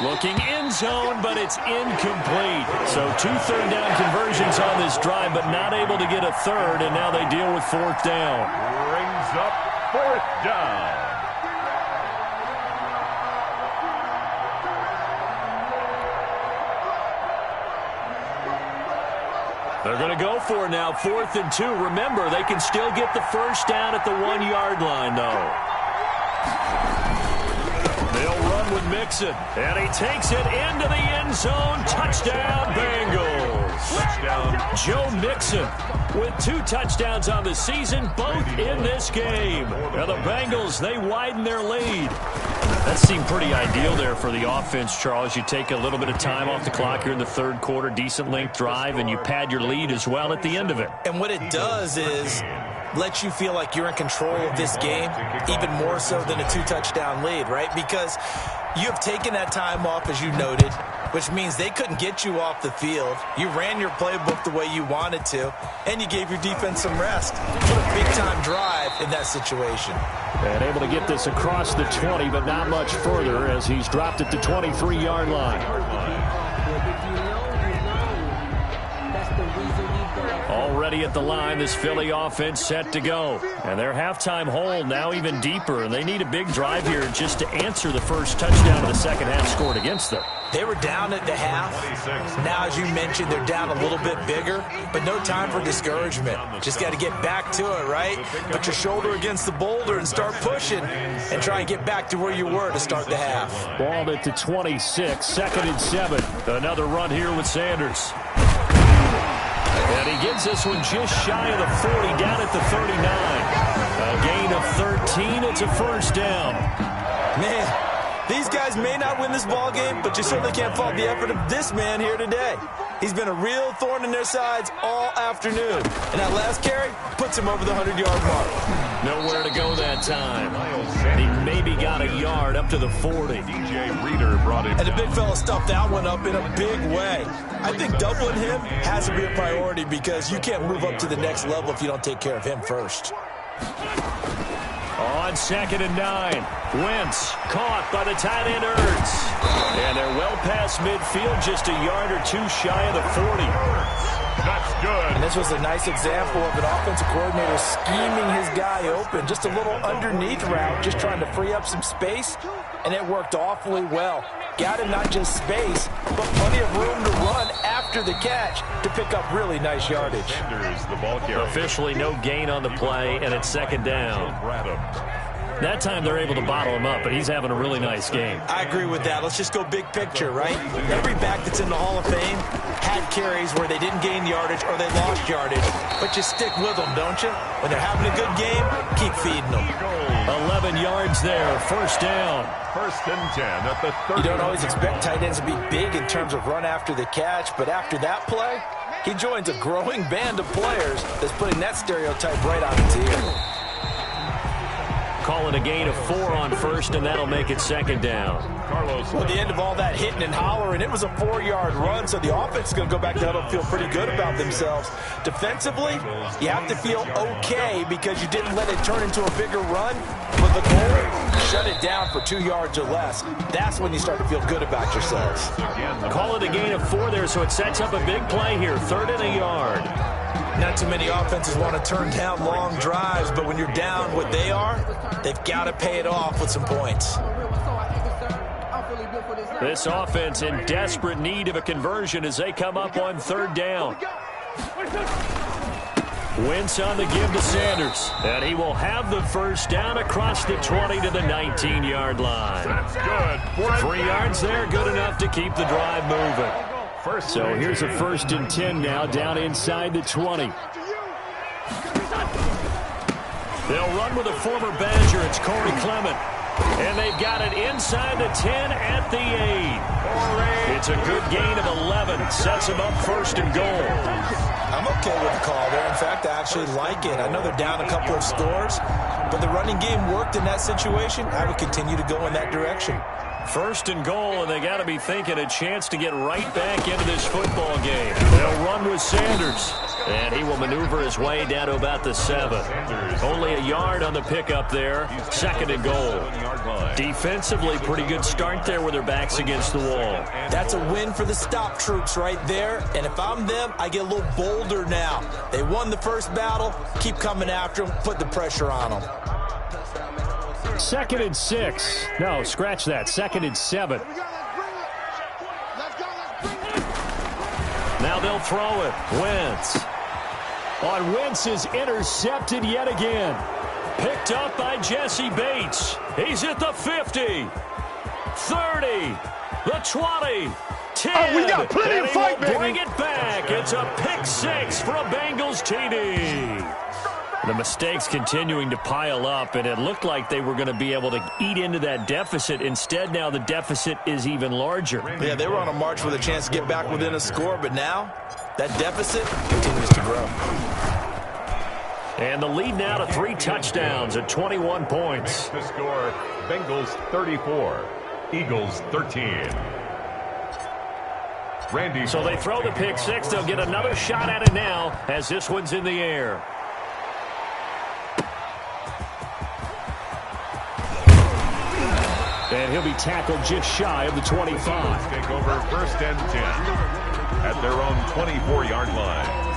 Looking end zone, but it's incomplete. So 2 third down conversions on this drive, but not able to get a 3rd, and now they deal with 4th down. Brings up 4th down. They're going to go for it now, 4th and 2. Remember, they can still get the first down at the 1-yard line, though. They'll run with Mixon, and he takes it into the end zone. Touchdown, Bengals. Touchdown. Joe Mixon with 2 touchdowns on the season, both in this game. Now the Bengals, they widen their lead. That seemed pretty ideal there for the offense, Charles. You take a little bit of time off the clock here in the 3rd quarter, decent length drive, and you pad your lead as well at the end of it. And what it does is let you feel like you're in control of this game, even more so than a 2-touchdown lead, right? Because you have taken that time off, as you noted, which means they couldn't get you off the field. You ran your playbook the way you wanted to, and you gave your defense some rest. What a big-time drive in that situation. And able to get this across the 20, but not much further as he's dropped it to 23-yard line. Already at the line, this Philly offense set to go. And their halftime hole now even deeper, and they need a big drive here just to answer the first touchdown of the second half scored against them. They were down at the half. Now, as you mentioned, they're down a little bit bigger, but no time for discouragement. Just got to get back to it, right? Put your shoulder against the boulder and start pushing and try and get back to where you were to start the half. Balled it to 26, 2nd and 7. Another run here with Sanders. And he gets this one just shy of the 40, down at the 39. A gain of 13. It's a first down. Man, these guys may not win this ball game, but you certainly can't fault the effort of this man here today. He's been a real thorn in their sides all afternoon. And that last carry puts him over the 100-yard mark. Nowhere to go that time. He maybe got a yard up to the 40. DJ Reader brought it. And the big fella stuffed that one up in a big way. I think doubling him has to be a priority because you can't move up to the next level if you don't take care of him first. On 2nd and 9, Wentz caught by the tight end Ertz. And they're well past midfield, just a yard or 2 shy of the 40. That's good. And this was a nice example of an offensive coordinator scheming his guy open. Just a little underneath route, just trying to free up some space, and it worked awfully well. Got him not just space, but plenty of room to run after the catch to pick up really nice yardage. The ball carrier. Officially no gain on the play, and it's 2nd down. That time they're able to bottle him up, but he's having a really nice game. I agree with that. Let's just go big picture, right? Every back that's in the Hall of Fame had carries where they didn't gain yardage or they lost yardage, but you stick with them, don't you? When they're having a good game, keep feeding them. 11 yards there, first down. 1st and 10 at the 30. You don't always expect tight ends to be big in terms of run after the catch, but after that play, he joins a growing band of players that's putting that stereotype right on its ear. Calling a gain of 4 on 1st, and that'll make it 2nd down. Well, at the end of all that hitting and hollering, it was a 4-yard run, so the offense is going to go back to huddle and feel pretty good about themselves. Defensively, you have to feel okay because you didn't let it turn into a bigger run, but the goal, shut it down for 2 yards or less. That's when you start to feel good about yourselves. Call it a gain of 4 there, so it sets up a big play here, 3rd and a yard. Not too many offenses want to turn down long drives, but when you're down what they are, they've got to pay it off with some points. This offense in desperate need of a conversion as they come up on 3rd down. Wentz on the give to Sanders, and he will have the first down across the 20 to the 19-yard line. That's good. 3 yards there, good enough to keep the drive moving. So here's a 1st and 10 now, down inside the 20. They'll run with a former Badger. It's Corey Clement. And they've got it inside the 10 at the 8. It's a good gain of 11. Sets them up 1st and goal. I'm okay with the call there. In fact, I actually like it. I know they're down a couple of scores, but the running game worked in that situation. I would continue to go in that direction. 1st and goal, and they got to be thinking a chance to get right back into this football game. They'll run with Sanders, and he will maneuver his way down to about the 7. Only a yard on the pickup there. 2nd and goal. Defensively, pretty good start there with their backs against the wall. That's a win for the stop troops right there, and if I'm them, I get a little bolder now. They won the first battle. Keep coming after them. Put the pressure on them. 2nd and 6. No, scratch that. 2nd and 7. Now they'll throw it. Wentz. On Wentz is intercepted yet again. Picked up by Jesse Bates. He's at the 50, 30, the 20, 10. We got plenty of fight, baby. Bring it back. It's a pick six for a Bengals TD. The mistakes continuing to pile up, and it looked like they were going to be able to eat into that deficit. Instead, now the deficit is even larger. Yeah, they were on a march with a chance to get back within a score, but now that deficit continues to grow. And the lead now to 3 touchdowns at 21 points. The score, Bengals 34, Eagles 13. Randy. So they throw the pick six. They'll get another shot at it now as this one's in the air. And he'll be tackled just shy of the 25. Take over first and 10 at their own 24-yard line.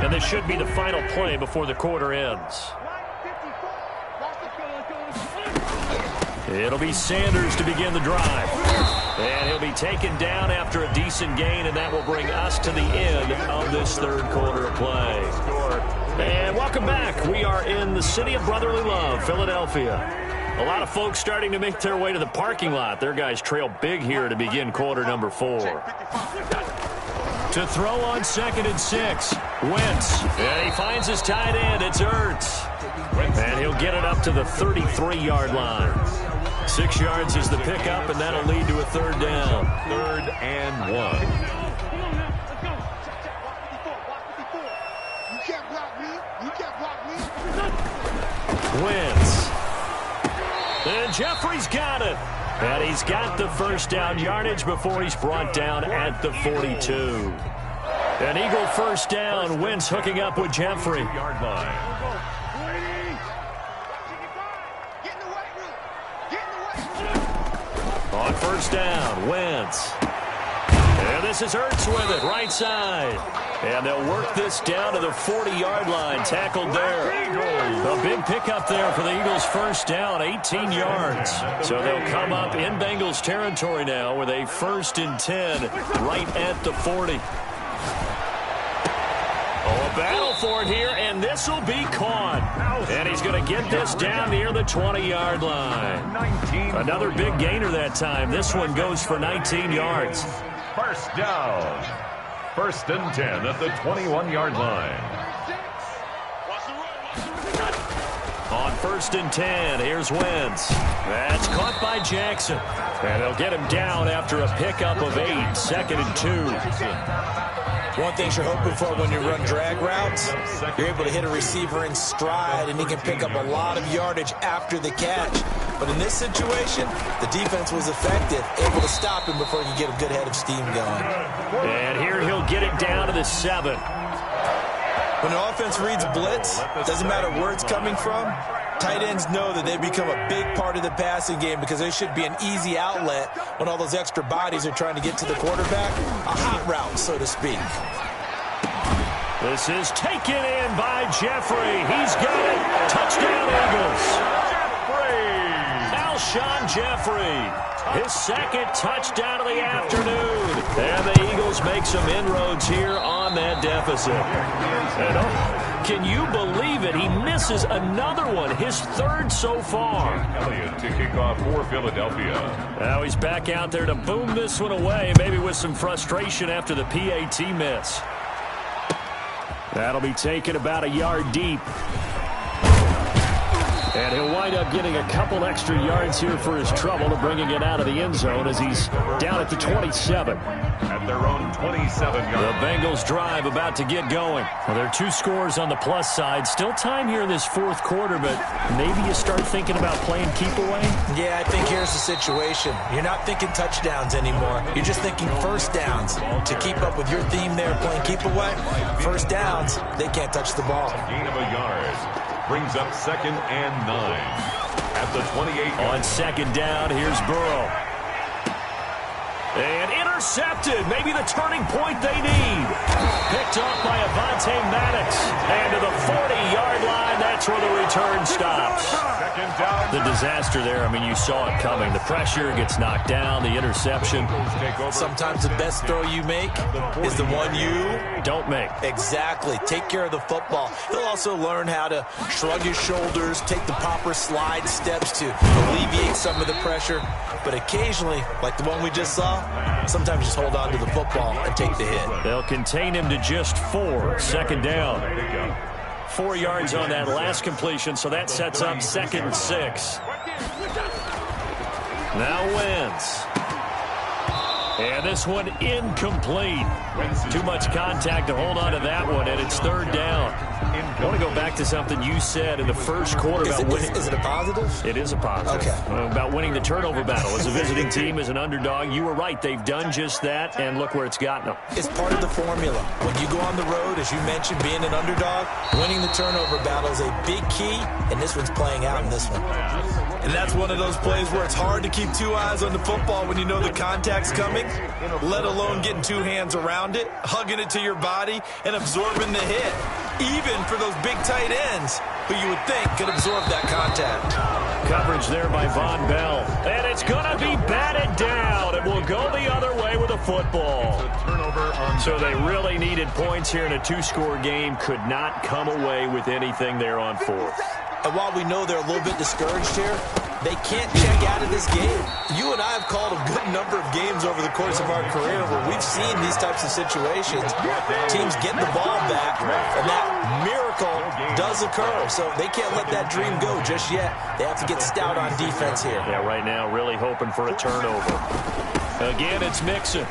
And this should be the final play before the quarter ends. It'll be Sanders to begin the drive. And he'll be taken down after a decent gain, and that will bring us to the end of this third quarter of play. And welcome back. We are in the city of brotherly love, Philadelphia. A lot of folks starting to make their way to the parking lot. Their guys trail big here to begin quarter number 4. To throw on 2nd and 6, Wentz. And he finds his tight end. It's Ertz. And he'll get it up to the 33-yard line. 6 yards is the pickup, and that'll lead to a third down. 3rd and 1. Wentz. And Jeffrey's got it. And he's got the first down yardage before he's brought down at the 42. An Eagle first down. Wentz hooking up with Jeffrey. Yard line. On first down, Wentz. And this is Ertz with it, right side. And they'll work this down to the 40-yard line, tackled there. A big pickup there for the Eagles' first down, 18 yards. So they'll come up in Bengals territory now with a 1st and 10 right at the 40. Oh, a battle for it here, and this will be caught. And he's going to get this down near the 20-yard line. Another big gainer that time. This one goes for 19 yards. First down. 1st and 10 at the 21-yard line. On 1st and 10, here's Wentz. That's caught by Jackson. And they'll get him down after a pickup of 8, 2nd and 2. One thing you're hoping for when you run drag routes, you're able to hit a receiver in stride, and he can pick up a lot of yardage after the catch. But in this situation, the defense was effective, able to stop him before he could get a good head of steam going. And here he'll get it down to the 7. When an offense reads blitz, doesn't matter where it's coming from, tight ends know that they become a big part of the passing game because they should be an easy outlet when all those extra bodies are trying to get to the quarterback. A hot route, so to speak. This is taken in by Jeffrey. He's got it. Touchdown, Eagles. Alshon Jeffrey. His 2nd touchdown of the afternoon. And the Eagles make some inroads here on that deficit. And can you believe it? He misses another one, his 3rd so far. Elliott to kick off for Philadelphia. Now he's back out there to boom this one away, maybe with some frustration after the PAT miss. That'll be taken about a yard deep. And he'll wind up getting a couple extra yards here for his trouble to bringing it out of the end zone as he's down at the 27. At their own 27-yard. The Bengals drive about to get going. Well, there are 2 scores on the plus side. Still time here in this 4th quarter, but maybe you start thinking about playing keep away? Yeah, I think here's the situation. You're not thinking touchdowns anymore. You're just thinking first downs. To keep up with your theme there, playing keep away, first downs, they can't touch the ball. Gain of a yard. Brings up 2nd and 9 at the 28. On 2nd down, here's Burrow. And intercepted. Maybe the turning point they need. Picked off by Avonte Maddox. And to the 40-yard line, that's where the return stops. The disaster there, I mean, you saw it coming. The pressure ggets knocked down, the interception. Sometimes the best throw you make is the one you don't make. Exactly. Take care of the football. He'll also learn how to shrug his shoulders, take the proper slide steps to alleviate some of the pressure. But occasionally, like the one we just saw, sometimes just hold on to the football and take the hit. They'll contain him to just 4. Second down. 4 yards on that last completion, so that sets up 2nd and 6. Now Wentz. And this one incomplete. Too much contact to hold on to that one, and it's 3rd down. I want to go back to something you said in the first quarter about winning. Is it a positive? It is a positive. Okay. About winning the turnover battle. As a visiting team, as an underdog, you were right. They've done just that, and look where it's gotten them. It's part of the formula. When you go on the road, as you mentioned, being an underdog, winning the turnover battle is a big key, and this one's playing out in this one. And that's one of those plays where it's hard to keep 2 eyes on the football when you know the contact's coming, let alone getting 2 hands around it, hugging it to your body, and absorbing the hit. Even for those big tight ends who you would think could absorb that contact. Coverage there by Von Bell. And it's going to be batted down. It will go the other way with a football. So they really needed points here in a 2-score game. Could not come away with anything there on 4th. And while we know they're a little bit discouraged here, they can't check out of this game. You and I have called a good number of games over the course of our career where we've seen these types of situations. Teams get the ball back, and that miracle does occur. So they can't let that dream go just yet. They have to get stout on defense here. Yeah, right now really hoping for a turnover. Again, it's Mixon.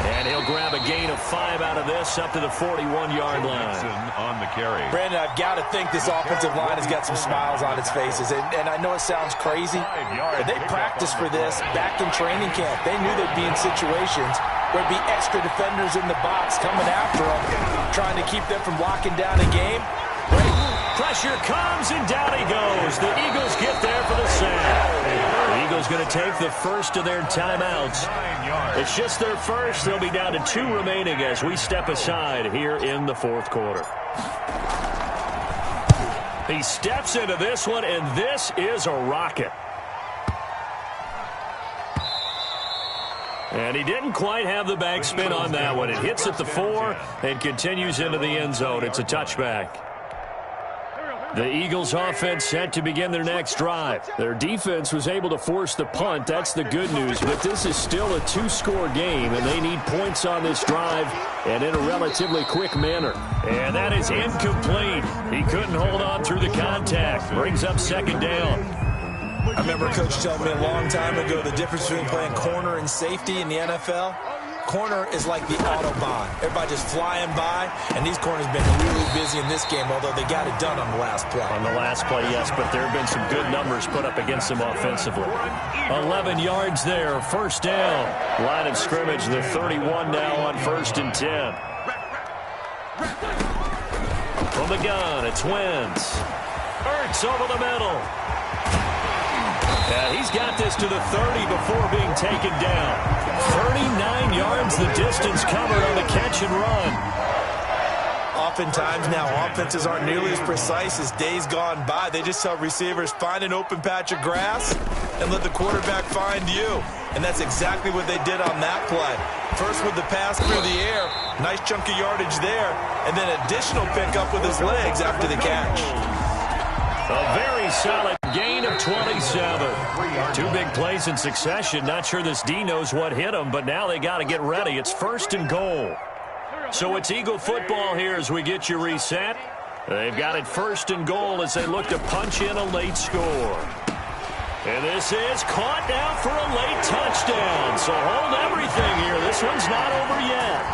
And he'll grab a gain of 5 out of this up to the 41-yard line. On the carry. Brandon, I've got to think this offensive line has got some smiles on its faces. And I know it sounds crazy, but they practiced for this back in training camp. They knew they'd be in situations where there'd be extra defenders in the box coming after them, trying to keep them from locking down a game. Pressure comes, and down he goes. The Eagles get there for the sack. The Eagles going to take the first of their timeouts. It's just their first. They'll be down to 2 remaining as we step aside here in the 4th quarter. He steps into this one, and this is a rocket. And he didn't quite have the back spin on that one. It hits at the 4 and continues into the end zone. It's a touchback. The Eagles offense set to begin their next drive. Their defense was able to force the punt. That's the good news. But this is still a 2-score game, and they need points on this drive and in a relatively quick manner. And that is incomplete. He couldn't hold on through the contact. Brings up 2nd down. I remember a coach telling me a long time ago the difference between playing corner and safety in the NFL. Corner is like the Autobahn. Everybody just flying by, and these corners have been really busy in this game, although they got it done on the last play. On the last play, yes, but there have been some good numbers put up against them offensively. 11 yards there, 1st down. Line of scrimmage, the 31 now on 1st and 10. From the gun, it's Wentz. Ertz over the middle. Yeah, he's got this to the 30 before being taken down. 39 yards the distance covered on the catch and run. Oftentimes now, offenses aren't nearly as precise as days gone by. They just tell receivers, find an open patch of grass and let the quarterback find you. And that's exactly what they did on that play. First with the pass through the air, nice chunk of yardage there, and then additional pickup with his legs after the catch. A very solid gain of 27. 2 big plays in succession. Not sure this D knows what hit him, but now they got to get ready. It's 1st and goal. So it's Eagle football here as we get you reset. They've got it 1st and goal as they look to punch in a late score. And this is caught now for a late touchdown. So hold everything here. This one's not over yet.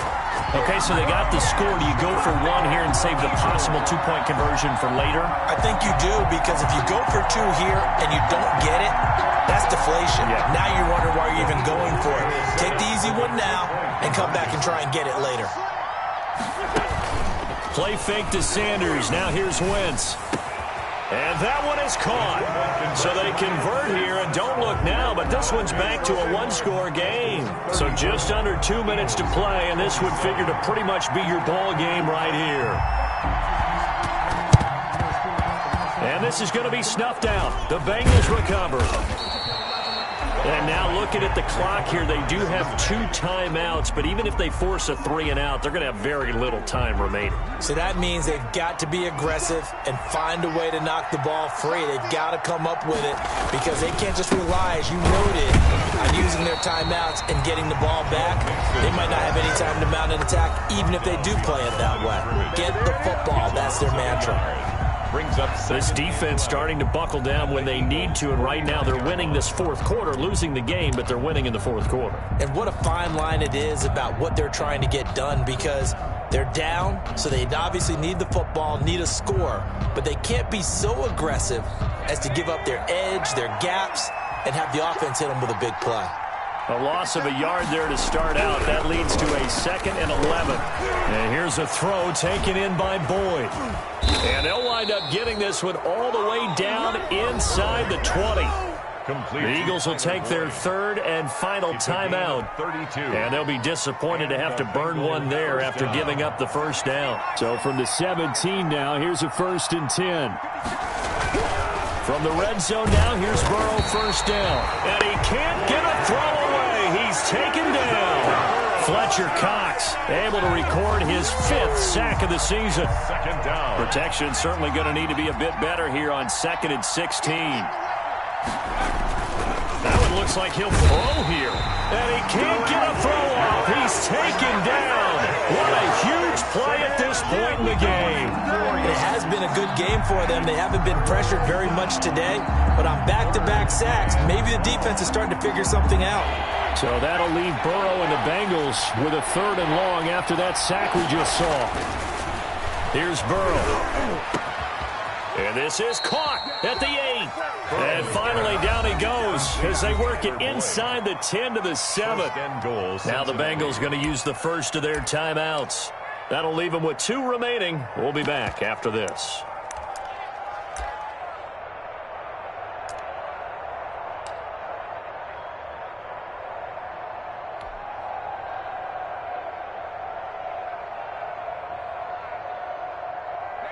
Okay, so they got the score. Do you go for 1 here and save the possible 2-point conversion for later? I think you do, because if you go for 2 here and you don't get it, that's deflation. Yeah. Now you're wondering why you're even going for it. Take the easy one now and come back and try and get it later. Play fake to Sanders. Now here's Wentz. And that one is caught. So they convert here, and don't look now, but this one's back to a 1-score game. So just under 2 minutes to play, and this would figure to pretty much be your ball game right here. And this is going to be snuffed out. The Bengals recover. And now looking at the clock here, they do have 2 timeouts, but even if they force a 3-and-out, they're going to have very little time remaining. So that means they've got to be aggressive and find a way to knock the ball free. They've got to come up with it because they can't just rely, as you noted, on using their timeouts and getting the ball back. They might not have any time to mount an attack, even if they do play it that way. Get the football. That's their mantra. Brings up this defense starting to buckle down when they need to, and right now they're winning this fourth quarter, losing the game, but they're winning in the fourth quarter. And what a fine line it is about what they're trying to get done, because they're down, so they obviously need the football, need a score, but they can't be so aggressive as to give up their edge, their gaps, and have the offense hit them with a big play. A loss of a yard there to start out. That leads to a 2nd and 11. And here's a throw taken in by Boyd. And they'll wind up getting this one all the way down inside the 20. The Eagles will take their 3rd and final timeout. And they'll be disappointed to have to burn one there after giving up the first down. So from the 17 now, here's a 1st and 10. From the red zone now, here's Burrow, first down. And he can't get a throw away. He's taken down. Fletcher Cox able to record his 5th sack of the season. 2nd down. Protection certainly going to need to be a bit better here on 2nd and 16. That one looks like he'll throw here. And he can't get a throw off. He's taken down. What a huge play at this point in the game. It has been a good game for them. They haven't been pressured very much today, but on back-to-back sacks, maybe the defense is starting to figure something out. So that'll leave Burrow and the Bengals with a 3rd and long after that sack we just saw. Here's Burrow. And this is caught at the 8. And finally down he goes as they work it inside the 10 to the 7. Now the Bengals going to use the first of their timeouts. That'll leave them with 2 remaining. We'll be back after this.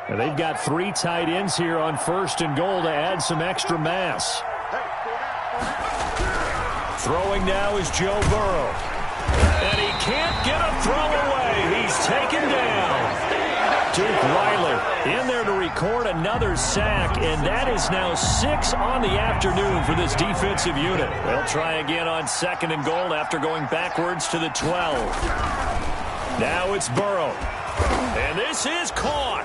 And they've got 3 tight ends here on 1st and goal to add some extra mass. Throwing now is Joe Burrow. And he can't get a throw away. He's taken down. Duke Riley in there to record another sack, and that is now 6 on the afternoon for this defensive unit. They'll try again on 2nd and goal after going backwards to the 12. Now it's Burrow. And this is caught.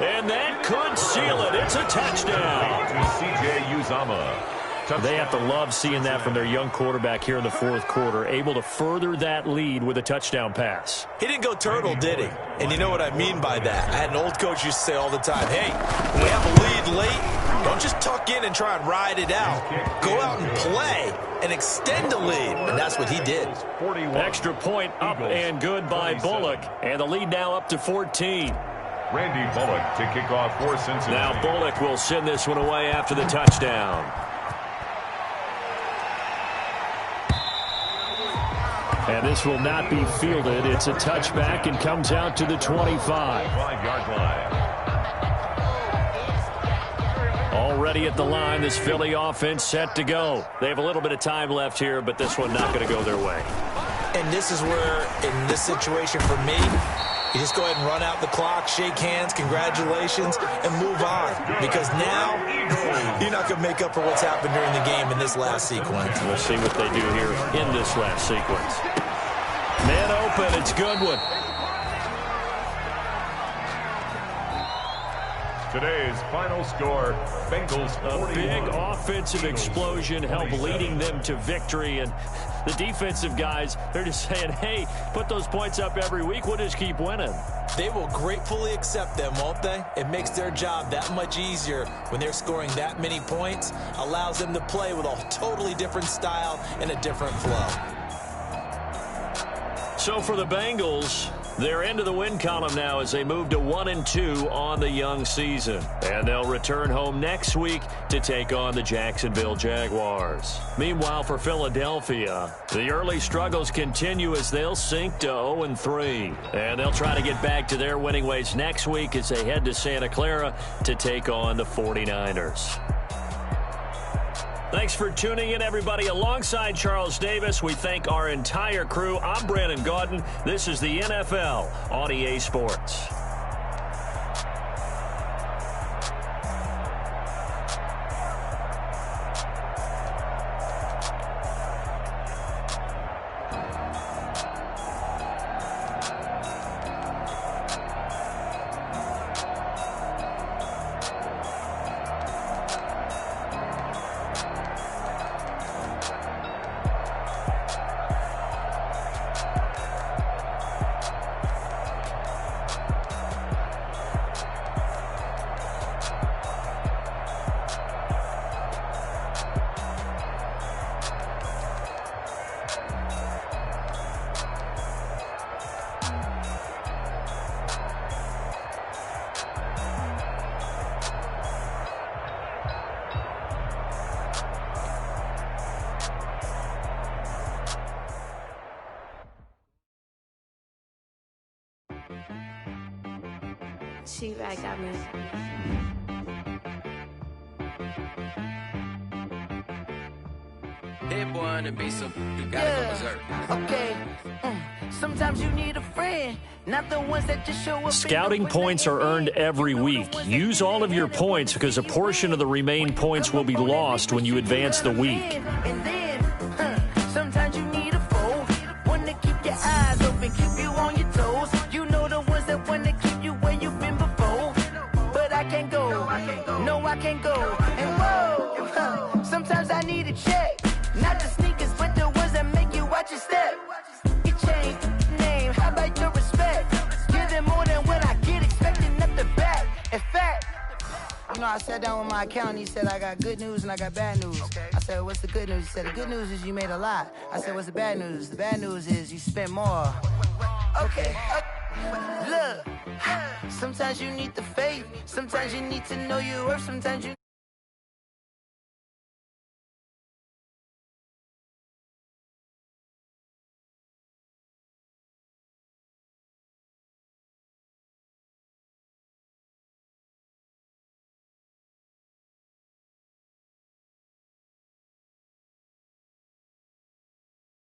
And that could seal it. It's a touchdown. To C.J. Uzomah. They have to love seeing that from their young quarterback here in the fourth quarter, able to further that lead with a touchdown pass. He didn't go turtle, did he? And you know what I mean by that. I had an old coach used to say all the time, hey, when we have a lead late, don't just tuck in and try and ride it out. Go out and play and extend the lead. And that's what he did. Extra point up and good by Bullock. And the lead now up to 14. Randy Bullock to kick off for Cincinnati. Now Bullock will send this one away after the touchdown. And this will not be fielded. It's a touchback and comes out to the 25. 5-yard line. Already at the line, this Philly offense set to go. They have a little bit of time left here, but this one not going to go their way. And this is where, in this situation for me, you just go ahead and run out the clock, shake hands, congratulations, and move on. Because now, you're not going to make up for what's happened during the game in this last sequence. We'll see what they do here in this last sequence. Man open, it's Goodwin. Today's final score, Bengals 41. A big offensive explosion helped leading them to victory. And the defensive guys, they're just saying, hey, put those points up every week. We'll just keep winning. They will gratefully accept them, won't they? It makes their job that much easier when they're scoring that many points. Allows them to play with a totally different style and a different flow. So for the Bengals, They're into the win column now as they move to 1-2 on the young season. And they'll return home next week to take on the Jacksonville Jaguars. Meanwhile, for Philadelphia, the early struggles continue as they'll sink to 0-3. And they'll try to get back to their winning ways next week as they head to Santa Clara to take on the 49ers. Thanks for tuning in, everybody. Alongside Charles Davis, we thank our entire crew. I'm Brandon Gaudin. This is the NFL on EA Sports. She right got me. Hit boy on the beat, so you gotta go berserk. Okay. Sometimes you need a friend, not the ones that just show up. Scouting points are earned every week. Use all of your points because a portion of the remaining points will be lost when you advance the week. And then, sometimes you need a foe, one to keep your eyes open, keep you on your toes. You know the ones that want to keep you where you've been before. But I can't go, no, I can't go. And whoa, sometimes I need a check. Not the sneakers, but the ones that make you watch your step. You change name, how about your respect? Give them more than what I get, expecting up the back. In fact, you know, I sat down with my accountant. He said, I got good news and I got bad news. I said, what's the good news? He said, the good news is you made a lot. I said, what's the bad news? The bad news is you spent more. Okay, look, sometimes you need the faith. Sometimes you need to know your worth. Sometimes you